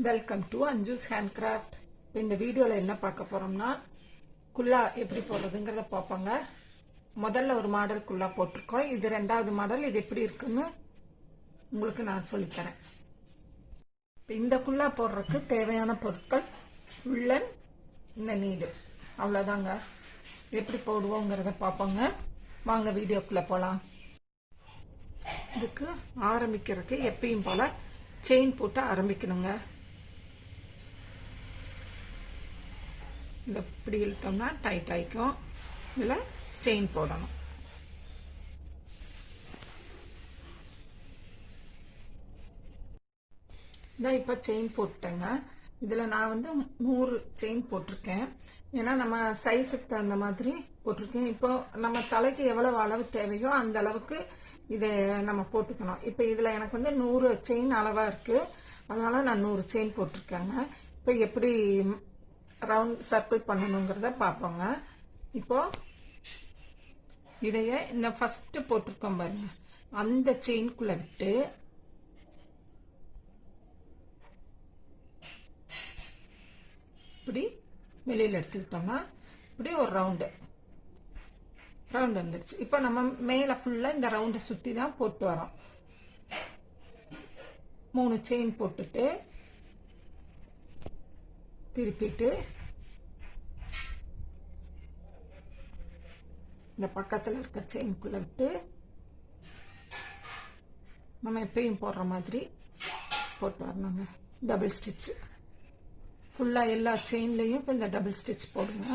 Welcome to அஞ்சுஸ் handcraft. இந்த வீடியோவில் என்ன பார்க்க போகிறோம்னா குல்லா எப்படி போடுறதுங்கிறத பார்ப்போங்க. முதல்ல ஒரு மாடல் குல்லா போட்டிருக்கோம். இது ரெண்டாவது மாடல். இது எப்படி இருக்குன்னு உங்களுக்கு நான் சொல்லித்தரேன். இந்த குல்லா போடுறதுக்கு தேவையான பொருட்கள் உள்ளன், இந்த நீடு, அவ்வளோதாங்க. எப்படி போடுவோங்கிறத பார்ப்போங்க. வாங்க வீடியோக்குள்ளே போகலாம். இதுக்கு ஆரம்பிக்கிறதுக்கு எப்பயும் போல் செயின் போட்டு ஆரம்பிக்கணுங்க. இந்த இப்படி இழுத்தோம்னா டைட் ஆகிக்கும். இதில் செயின் போடணும். இதான் இப்போ செயின் போட்டேங்க. இதில் நான் வந்து 100 செயின் போட்டிருக்கேன். ஏன்னா நம்ம சைஸுக்கு தகுந்த மாதிரி போட்டிருக்கேன். இப்போ நம்ம தலைக்கு எவ்வளவு அளவு தேவையோ அந்த அளவுக்கு இதை நம்ம போட்டுக்கணும். இப்போ இதில் எனக்கு வந்து 100 செயின் அளவாக இருக்குது. அதனால நான் 100 செயின் போட்டிருக்கேங்க. இப்போ எப்படி ரவுண்ட் சர்க்கிள் பண்ணணுங்கிறத பார்ப்போங்க. இப்போ இதைய இந்த ஃபர்ஸ்ட் போட்டிருக்கோம் பாருங்க, அந்த செயின்குள்ள விட்டு இப்படி வெளியில் எடுத்துக்கிட்டோம்னா இப்படி ஒரு ரவுண்டு வந்துடுச்சு. இப்போ நம்ம மேலே ஃபுல்லாக இந்த ரவுண்டை சுற்றி தான் போட்டு வரோம். 3 செயின் போட்டுட்டு திருப்பிட்டு இந்த பக்கத்தில் இருக்க செயின்குள்ள விட்டு நம்ம எப்பயும் போடுற மாதிரி போட்டு வரணுங்க. டபுள் ஸ்டிச் ஃபுல்லாக எல்லா செயின்லையும் இப்போ இந்த டபுள் ஸ்டிச் போடுங்க.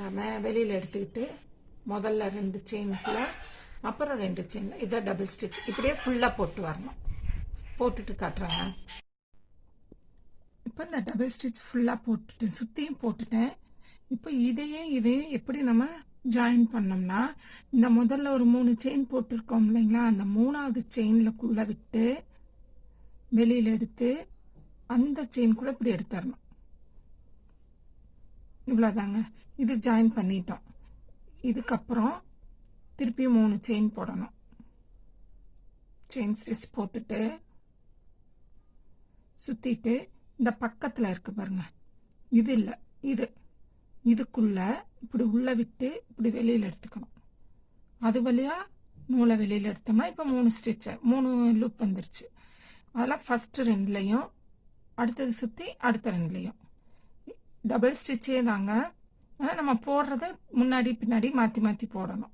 நம்ம வெளியில் எடுத்துக்கிட்டு முதல்ல 2 செயினுக்குள்ள, அப்புறம் 2 செயின், இதை டபுள் ஸ்டிச் இப்படியே ஃபுல்லாக போட்டு வரணும். போட்டுட்டு காட்டுறாங்க. இப்போ இந்த டபுள் ஸ்டிச் ஃபுல்லாக போட்டுட்டு சுற்றியும் போட்டுட்டேன். இப்போ இதையும் எப்படி நம்ம ஜாயின் பண்ணோம்னா, இந்த முதல்ல ஒரு 3 செயின் போட்டிருக்கோம் இல்லைங்களா, அந்த 3வது செயின்லக்குள்ள விட்டு வெளியில் எடுத்து அந்த செயின் கூட இப்படி எடுத்துடணும். இவ்வளோதாங்க. இது ஜாயின் பண்ணிட்டோம். இதுக்கப்புறம் திருப்பி 3 செயின் போடணும். செயின் ஸ்டிச் போட்டுட்டு சுற்றிட்டு இந்த பக்கத்தில் இருக்கு பாருங்க, இது இல்லை, இதுக்குள்ள இப்படி உள்ள விட்டு இப்படி வெளியில் எடுத்துக்கணும். அது வழியா நூலை வெளியில் எடுத்தோம்னா இப்போ 3 ஸ்டிச்சு 3 லூப் வந்துருச்சு. அதெல்லாம் ஃபர்ஸ்ட் 2லையும் அடுத்தது சுற்றி அடுத்த 2லையும் டபுள் ஸ்டிச்சே தாங்க. ஆனால் நம்ம போடுறத முன்னாடி பின்னாடி மாற்றி மாற்றி போடணும்.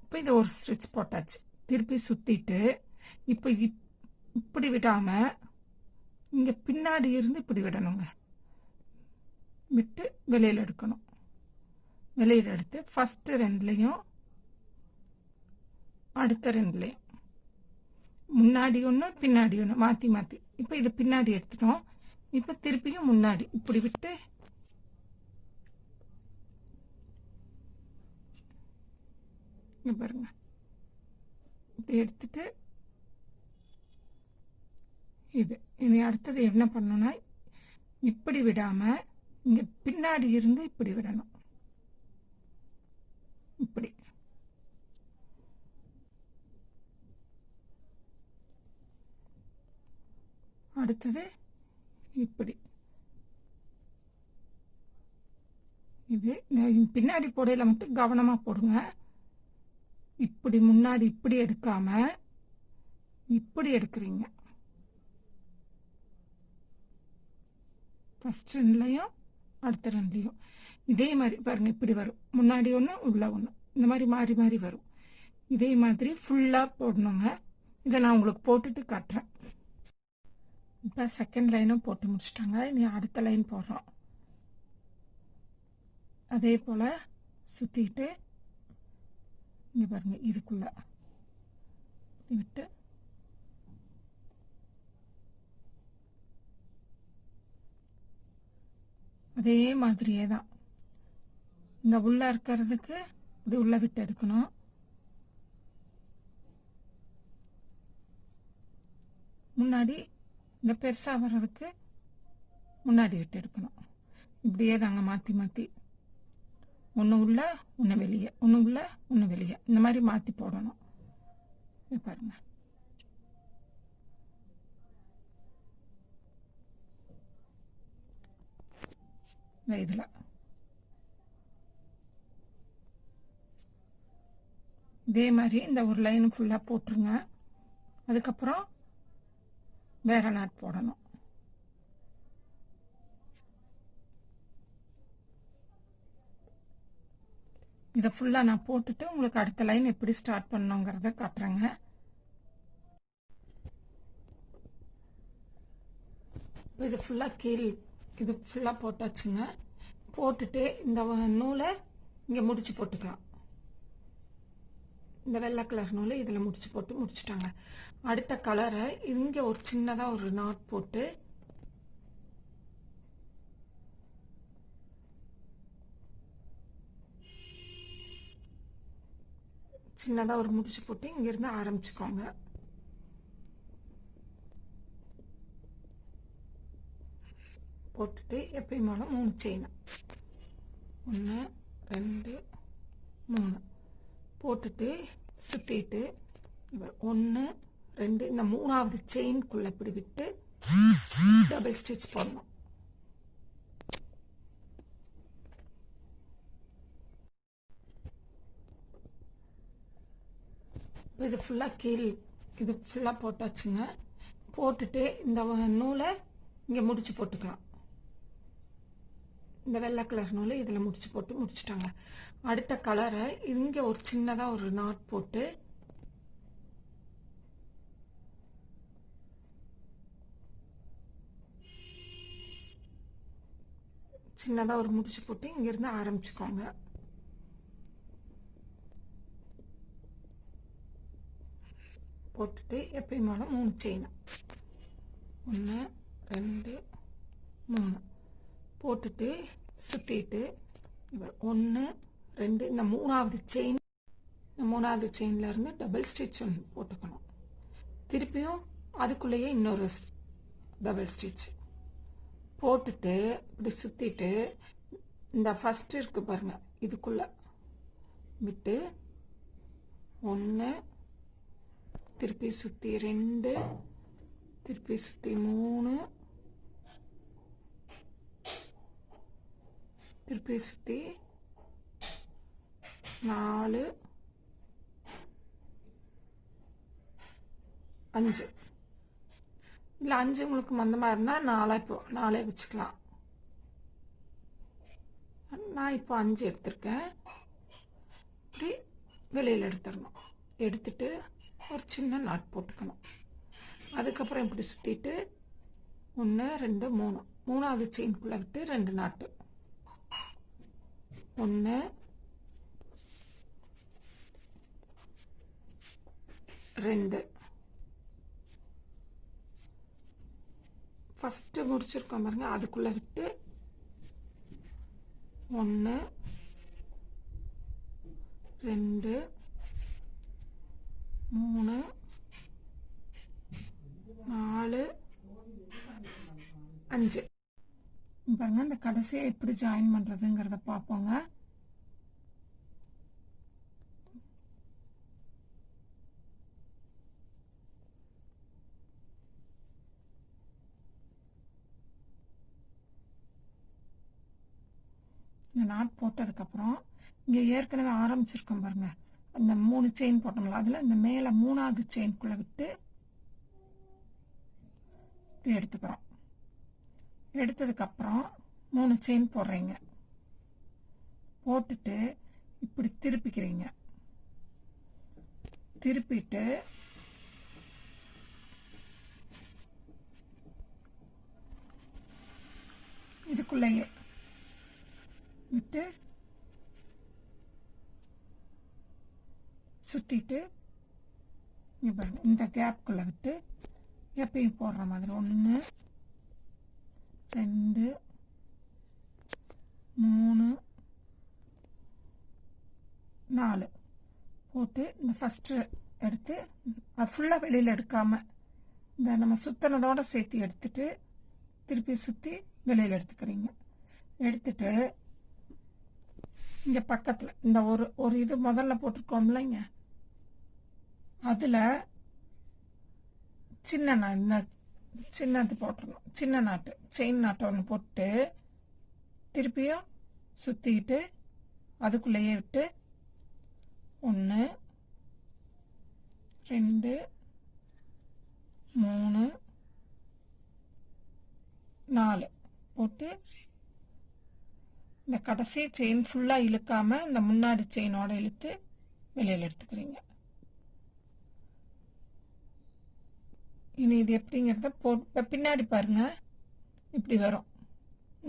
இப்போ இது ஒரு ஸ்டிச் போட்டாச்சு. திருப்பி சுற்றிட்டு இப்போ இப்படி விடாமல் இங்கே பின்னாடி இருந்து இப்படி விடணுங்க. விட்டு வெளியில் எடுக்கணும். வெளியில் எடுத்து ஃபர்ஸ்ட் 2லையும் அடுத்த 2லையும் முன்னாடி ஒன்று பின்னாடி ஒன்று மாற்றி மாற்றி இப்போ இது பின்னாடி எடுத்துட்டோம். இப்போ திருப்பியும் முன்னாடி இப்படி விட்டு பாருங்க, இப்படி எடுத்துட்டு இனி அடுத்தது என்ன பண்ணணும்னா, இப்படி விடாம இங்க பின்னாடி இருந்து இப்படி விடணும். இப்படி அடுத்தது இப்படி இது பின்னாடி போடையில மட்டும் கவனமா போடுங்க. இப்படி முன்னாடி இப்படி எடுக்காம இப்படி எடுக்கிறீங்க. ஃபர்ஸ்ட் 2லையும் அடுத்த 2லையும் இதே மாதிரி பாருங்க, இப்படி வரும். முன்னாடி ஒன்று உள்ள ஒன்று, இந்த மாதிரி மாறி மாறி வரும். இதே மாதிரி ஃபுல்லாக போடணுங்க. இதை நான் உங்களுக்கு போட்டுட்டு காட்டுறேன். இப்போ செகண்ட் லைனும் போட்டு முடிச்சிட்டாங்க. இனி அடுத்த லைன் போடுறோம். அதே போல் சுற்றிட்டு இங்கே பாருங்க, இதுக்குள்ள விட்டு அதே மாதிரியே தான் இந்த உள்ள இருக்கிறதுக்கு இப்படி உள்ள விட்டு எடுக்கணும். முன்னாடி இந்த பெருசா வர்றதுக்கு முன்னாடி விட்டு எடுக்கணும். இப்படியே தாங்க மாற்றி மாற்றி ஒன்று உள்ள ஒன்று வெளியே, ஒன்று உள்ள ஒன்று வெளியே, இந்த மாதிரி மாற்றி போடணும். பாருங்க, இந்த இதில் இதே மாதிரி இந்த ஒரு லைன் ஃபுல்லாக போட்டுருங்க. அதுக்கப்புறம் வேற நாட் போடணும். இதை ஃபுல்லாக நான் போட்டுட்டு உங்களுக்கு அடுத்த லைன் எப்படி ஸ்டார்ட் பண்ணணுங்கிறத காட்டுறேங்க. இது ஃபுல்லாக இது ஃபுல்லாக போட்டாச்சுங்க. போட்டுட்டு இந்த நூலை இங்கே முடிச்சு போட்டுக்கலாம். இந்த வெள்ளை கலர் நூலை இதில் முடிச்சு போட்டு முடிச்சுட்டாங்க. அடுத்த கலரை இங்கே ஒரு சின்னதாக ஒரு நாட் போட்டு சின்னதாக ஒரு முடிச்சு போட்டு இங்கிருந்து ஆரம்பிச்சுக்கோங்க. போட்டுட்டு எப்பயும் போல 3 செயின் 1 2 3 போட்டுட்டு சுற்றிட்டு 1 2 இந்த 3வது செயின்குள்ளே இப்படி விட்டு டபுள் ஸ்டிச் போடணும். இது ஃபுல்லாக இது ஃபுல்லாக போட்டாச்சுங்க. போட்டுட்டு இந்த நூலை இங்கே முடிச்சு போட்டுக்கலாம். இந்த வெள்ளை கலர் நூலை இதில் முடிச்சு போட்டு முடிச்சுட்டாங்க. அடுத்த கலரை இங்கே ஒரு சின்னதாக ஒரு நாட் போட்டு சின்னதாக ஒரு முடிச்சு போட்டு இங்கிருந்து ஆரம்பிச்சுக்கோங்க. போட்டுட்டு எப்பயும் போல 3 செயின் 1 2 3 போட்டுட்டு சுற்றிட்டு 1 2 இந்த 3வது செயின் இந்த 3வது செயின்லேருந்து டபுள் ஸ்டிச் ஒன்று போட்டுக்கணும். திருப்பியும் அதுக்குள்ளேயே இன்னொரு டபுள் ஸ்டிச் போட்டுட்டு இப்படி சுற்றிட்டு இந்த ஃபஸ்ட்டு இருக்கு பாருங்க, இதுக்குள்ளே விட்டு 1 திருப்பி சுற்றி 2 திருப்பி சுற்றி 3 திருப்பி சுற்றி 4 5 இல்லை 5 உங்களுக்கு மந்தமாக இருந்தால் 4 வச்சுக்கலாம். நான் இப்போ 5 எடுத்திருக்கேன். இப்படி வெளியில் எடுத்துடணும். எடுத்துட்டு ஒரு சின்ன நாட் போட்டுக்கணும். அதுக்கப்புறம் இப்படி சுற்றிட்டு 1 2 3 3வது செயின்குள்ளே விட்டு 2 நாட்டு 1 2 ஃபஸ்ட்டு முடிச்சிருக்கோம் பாருங்க, அதுக்குள்ளே விட்டு 1 2 3 4 5 பாருங்க. இந்த கடைசியை எப்படி ஜாயின் பண்ணுறதுங்கிறத பார்ப்போங்க. இந்த நாட் போட்டதுக்கப்புறம் இங்கே ஏற்கனவே ஆரம்பிச்சிருக்கோம் பாருங்க, அந்த 3 செயின் போட்டோம்ல, அதில் இந்த மேலே 3வது செயின்குள்ளே விட்டு இப்படி எடுத்துக்கிறோம். எடுத்ததுக்கப்புறம் 3 செயின் போடுறீங்க. போட்டுட்டு இப்படி திருப்பிக்கிறீங்க. திருப்பிட்டு இதுக்குள்ளேயே விட்டு சுற்றிட்டு இந்த கேப்புக்குள்ளே விட்டு எப்பயும் போடுற மாதிரி 1 2 3 4 போட்டு இந்த ஃபஸ்ட்டு எடுத்து அது ஃபுல்லாக வெளியில் எடுக்காமல் இந்த நம்ம சுற்றினதோடு சேர்த்து எடுத்துட்டு திருப்பி சுற்றி வெளியில் எடுத்துக்கிறீங்க. எடுத்துட்டு இங்கே பக்கத்தில் இந்த ஒரு இது முதல்ல போட்டிருக்கோம்லங்க, அதில் சின்னது போட்டுடணும். சின்ன நாட்டு செயின் நாட்டை ஒன்று போட்டு திருப்பியும் சுற்றிக்கிட்டு அதுக்குள்ளேயே விட்டு 1 2 3 4 போட்டு இந்த கடைசி செயின் ஃபுல்லாக இழுக்காம இந்த முன்னாடி செயினோட இழுத்து வெளியில் எடுத்துக்கிறீங்க. இனி இது எப்படிங்கிறத பின்னாடி பாருங்க, இப்படி வரும்,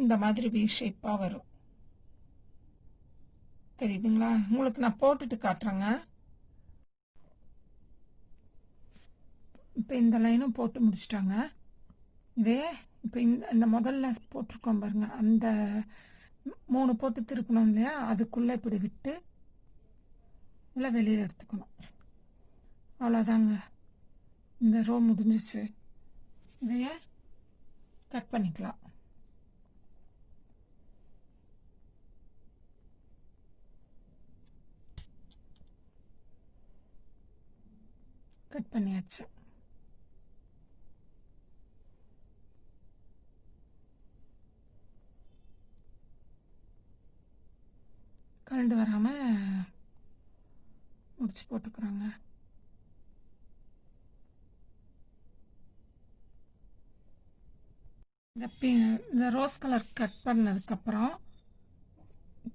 இந்த மாதிரி வி ஷேப்பாக வரும். தெரியுதுங்களா? உங்களுக்கு நான் போட்டுட்டு காட்டுறேங்க. இப்போ இந்த லைனும் போட்டு முடிச்சிட்டாங்க. இதே இப்போ இந்த முதல்ல போட்டிருக்கோம் பாருங்க, அந்த 3 போட்டு திருப்பணும் இல்லையா, அதுக்குள்ளே இப்படி விட்டு இல்லை வெளியில் எடுத்துக்கணும். அவ்வளோதாங்க, இந்த ரோ முடிஞ்சிச்சு. இதைய கட் பண்ணிக்கலாம். கட் பண்ணியாச்சு. கரண்டு வராமல் முடிச்சு போட்டுக்கிறாங்க. இந்த ரோஸ் கலர் கட் பண்ணதுக்கப்புறம்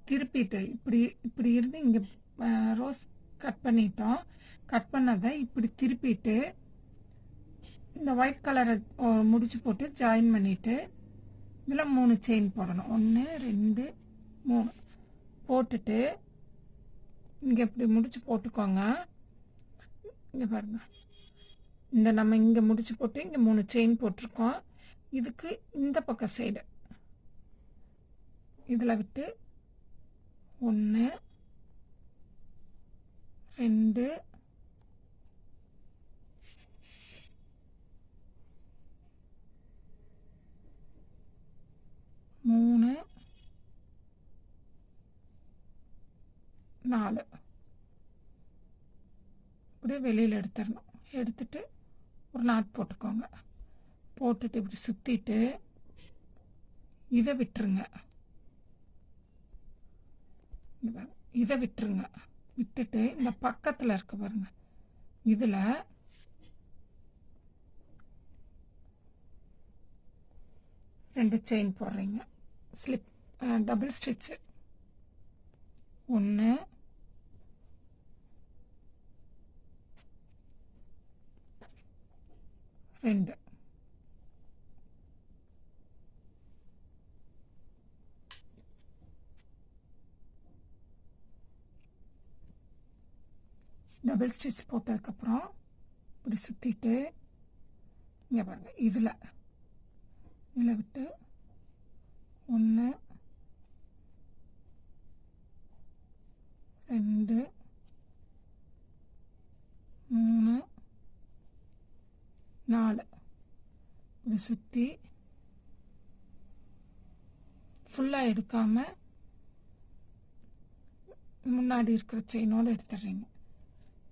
திருப்பிட்டு இப்படி இருந்து இங்கே ரோஸ் கட் பண்ணிட்டோம். கட் பண்ணதை இப்படி திருப்பிட்டு இந்த ஒயிட் கலரை முடிச்சு போட்டு ஜாயின் பண்ணிவிட்டு இதில் 3 செயின் போடணும். 1 2 3 போட்டுட்டு இங்கே இப்படி முடிச்சு போட்டுக்கோங்க. இங்கே பாருங்க, நம்ம இங்கே முடிச்சு போட்டு இங்கே 3 செயின் போட்டிருக்கோம். இதுக்கு இந்த பக்கம் சைடு இதில் விட்டு 1 2 3 4 இப்படி வெளியில் எடுத்துடணும். எடுத்துட்டு ஒரு நாட் போட்டுக்கோங்க. போட்டுட்டு இப்படி சுற்றிட்டு இதை விட்டுருங்க. இதை விட்டுருங்க. விட்டுட்டு இந்த பக்கத்தில் இருக்க பாருங்க, இதில் ரெண்டு செயின் போடுறீங்க. Slip double stitch 1 2 double stitch போட்டதுக்கப்புறம் இப்படி சுற்றிட்டு இங்கே பாருங்க, இதில் விட்டு 1 2 3 4 இப்படி சுற்றி ஃபுல்லாக எடுக்காமல் முன்னாடி இருக்கிற செயினோடு எடுத்துடுறீங்க.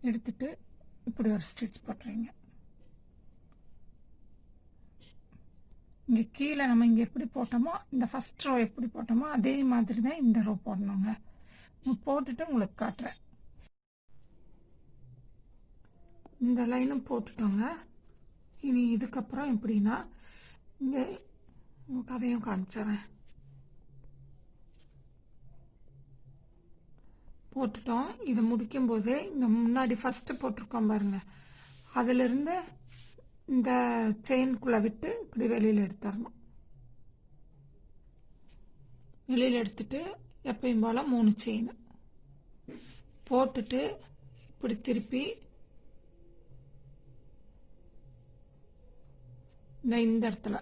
எடுத்துட்டு இப்படி ஒரு ஸ்டிச் போட்டுறீங்க. இங்கே கீழே நம்ம இங்கே எப்படி போட்டோமோ, இந்த ஃபஸ்ட் ரோ எப்படி போட்டோமோ அதே மாதிரி தான் இந்த ரோ போடணுங்க. போட்டுட்டு உங்களுக்கு காட்டுறேன். இந்த லைனும் போட்டுட்டோங்க. இனி இதுக்கப்புறம் எப்படின்னா இங்கே அதையும் காமிச்சிடுறேன். போட்டுட்டோம். இதை முடிக்கும்போது இந்த முன்னாடி ஃபஸ்ட்டு போட்டிருக்கோம் பாருங்க, அதிலிருந்து இந்த செயின்குள்ளே விட்டு இப்படி வெளியில் எடுத்துடணும். வெளியில் எடுத்துட்டு எப்பயும் போல் 3 செயின் போட்டுட்டு இப்படி திருப்பி இந்த இடத்துல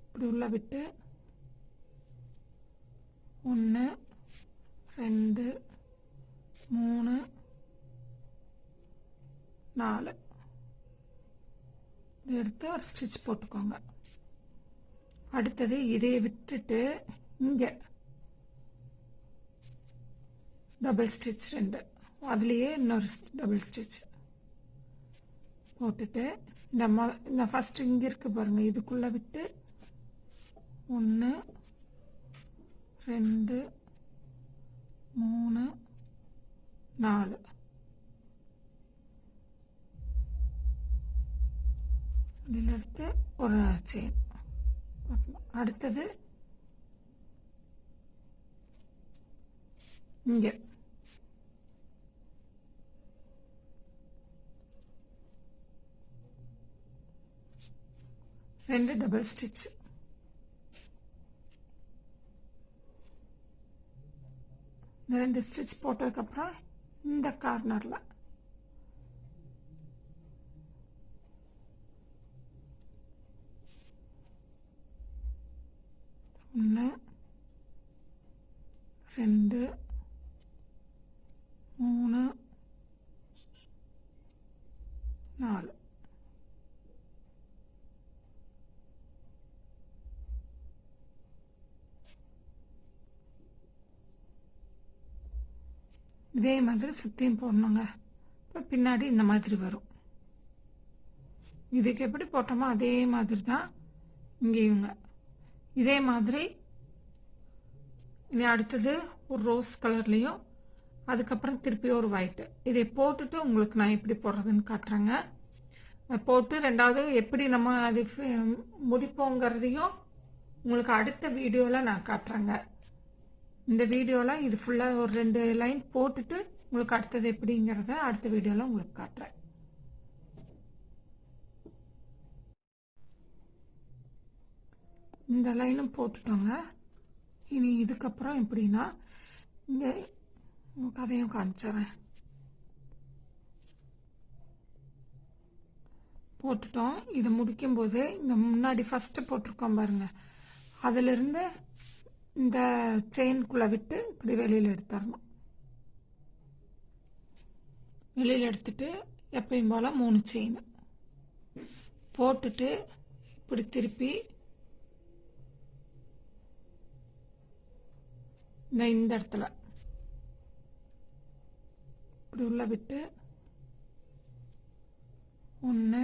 இப்படி உள்ள விட்டு 1 2 3 4 எடுத்து ஒரு ஸ்டிச் போட்டுக்கோங்க. அடுத்தது இதை விட்டுட்டு இங்கே டபுள் ஸ்டிச் 2, அதுலேயே இன்னொரு டபுள் ஸ்டிச் போட்டுட்டு இந்த ஃபஸ்ட்டு இங்கே இருக்கு பாருங்க, இதுக்குள்ளே விட்டு 1 2 3 4 இதில் எடுத்து ஒரு செயின். அடுத்தது இங்கே 2 டபுள் ஸ்டிச். இந்த 2 ஸ்டிச் போட்டதுக்கப்புறம் இந்த கார்னரில் ஒன்று 2 3 4 இதே மாதிரி சுற்றியும் போடணுங்க. இப்போ பின்னாடி இந்த மாதிரி வரும். இதுக்கு எப்படி போட்டோமோ அதே மாதிரி தான் இங்கேயுங்க. இதே மாதிரி இனி அடுத்தது ஒரு ரோஸ் கலர்லேயும் அதுக்கப்புறம் திருப்பி ஒரு ஒயிட்டு. இதை போட்டுட்டு உங்களுக்கு நான் எப்படி போடுறதுன்னு காட்டுறேங்க. போட்டு ரெண்டாவது எப்படி நம்ம அது முடிப்போங்கிறதையும் உங்களுக்கு அடுத்த வீடியோவில் நான் காட்டுறேங்க. இந்த வீடியோவில் இது ஃபுல்லாக ஒரு 2 லைன் போட்டுட்டு உங்களுக்கு அடுத்தது எப்படிங்கிறத அடுத்த வீடியோவில் உங்களுக்கு காட்டுறேன். இந்த லைனும் போட்டுட்டோங்க. இனி இதுக்கப்புறம் எப்படின்னா இங்கே உங்களுக்கு அதையும் காமிச்சிடுறேன். போட்டுட்டோம். இதை முடிக்கும்போது இந்த முன்னாடி ஃபஸ்ட்டு போட்டிருக்கோம் பாருங்க, அதிலிருந்து இந்த செயின்குள்ளே விட்டு இப்படி வெளியில் எடுத்துடணும். வெளியில் எடுத்துட்டு எப்பயும் போல் 3 செயின் போட்டுட்டு இப்படி திருப்பி இந்த இடத்துல இப்படி உள்ள விட்டு 1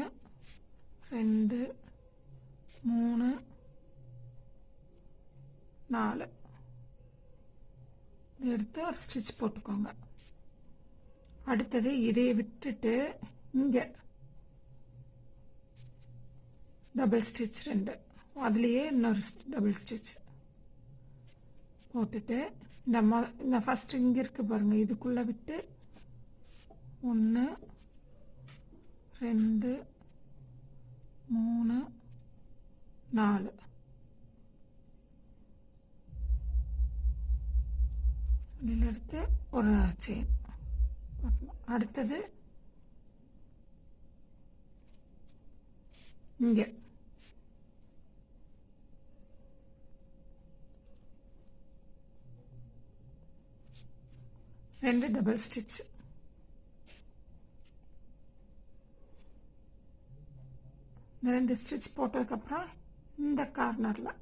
2 3 4 எடுத்து ஒரு ஸ்டிச் போட்டுக்கோங்க. அடுத்தது இதை விட்டுட்டு இங்கே டபுள் ஸ்டிச் 2, அதுலேயே இன்னொரு டபுள் ஸ்டிச் போட்டுட்டு இந்த ஃபஸ்ட் இங்கே இருக்கு பாருங்க, இதுக்குள்ளே விட்டு 1 2 3 4 இதில் எடுத்து ஒரு செயின். அடுத்தது இங்கே ரெண்டு டபுள் ஸ்டிச். இந்த 2 ஸ்டிச் போட்டதுக்கப்புறம் இந்த கார்னரில்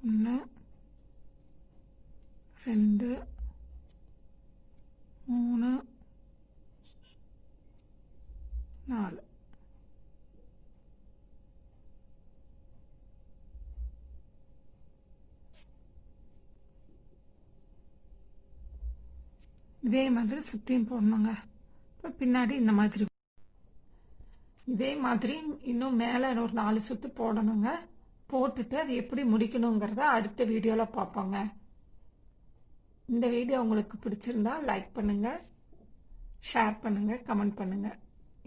ஒன்று 2 3 4 இதே மாதிரி சுற்றியும் போடணுங்க. இப்போ பின்னாடி இந்த மாதிரி இதே மாதிரி இன்னும் மேலே ஒரு 4 சுற்று போடணுங்க. போட்டுட்டு அது எப்படி முடிக்கணுங்கிறத அடுத்த வீடியோவில் பார்ப்போங்க. இந்த வீடியோ உங்களுக்கு பிடிச்சிருந்தா லைக் பண்ணுங்கள், ஷேர் பண்ணுங்கள், கமெண்ட் பண்ணுங்கள்.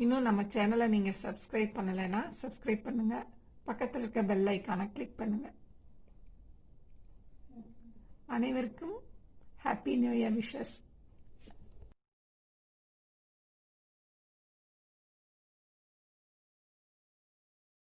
இன்னும் நம்ம சேனலை நீங்கள் சப்ஸ்கிரைப் பண்ணலைன்னா சப்ஸ்கிரைப் பண்ணுங்கள். பக்கத்தில் இருக்க பெல் ஐக்கானை கிளிக் பண்ணுங்கள். அனைவருக்கும் ஹாப்பி நியூ இயர் விஷஸ்.